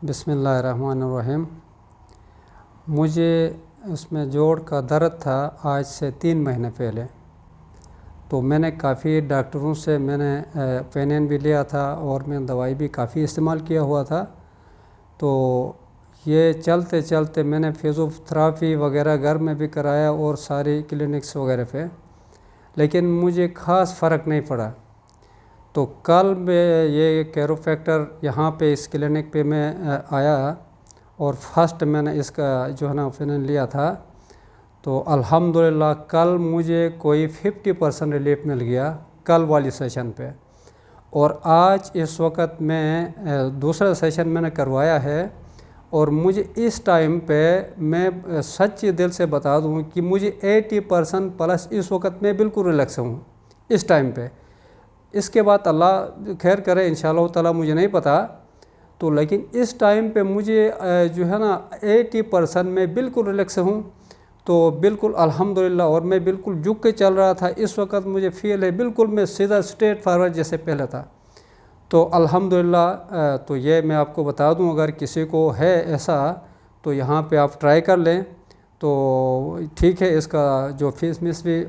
بسم اللہ الرحمن الرحیم۔ مجھے اس میں جوڑ کا درد تھا آج سے 3 مہینے پہلے، تو میں نے کافی ڈاکٹروں سے میں نے پینین بھی لیا تھا اور میں دوائی بھی کافی استعمال کیا ہوا تھا۔ تو یہ چلتے چلتے میں نے فزیوتھراپی وغیرہ گھر میں بھی کرایا اور ساری کلینکس وغیرہ پہ، لیکن مجھے خاص فرق نہیں پڑا۔ تو کل میں یہ کیروفیکٹر یہاں پہ اس کلینک پہ میں آیا اور فرسٹ میں نے اس کا جو ہے نا اوپینین لیا تھا، تو الحمدللہ کل مجھے کوئی 50% ریلیف مل گیا کل والی سیشن پہ۔ اور آج اس وقت میں دوسرا سیشن میں نے کروایا ہے، اور مجھے اس ٹائم پہ میں سچی دل سے بتا دوں کہ مجھے 80% پلس اس وقت میں بالکل ریلیکس ہوں اس ٹائم پہ۔ اس کے بعد اللہ خیر کرے انشاءاللہ تعالیٰ، مجھے نہیں پتہ، تو لیکن اس ٹائم پہ مجھے جو ہے نا 80% میں بالکل ریلیکس ہوں۔ تو بالکل الحمدللہ، اور میں بالکل جھک کے چل رہا تھا، اس وقت مجھے فیل ہے بالکل میں سیدھا اسٹریٹ فارورڈ جیسے پہلے تھا۔ تو الحمدللہ، تو یہ میں آپ کو بتا دوں، اگر کسی کو ہے ایسا تو یہاں پہ آپ ٹرائی کر لیں۔ تو ٹھیک ہے، اس کا جو فیس مس بھی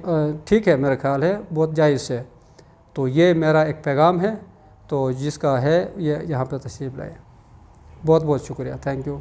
ٹھیک ہے، میرا خیال ہے بہت جائز ہے۔ تو یہ میرا ایک پیغام ہے، تو جس کا ہے یہ یہاں پہ تشریف لائے۔ بہت بہت شکریہ، تھینک یو۔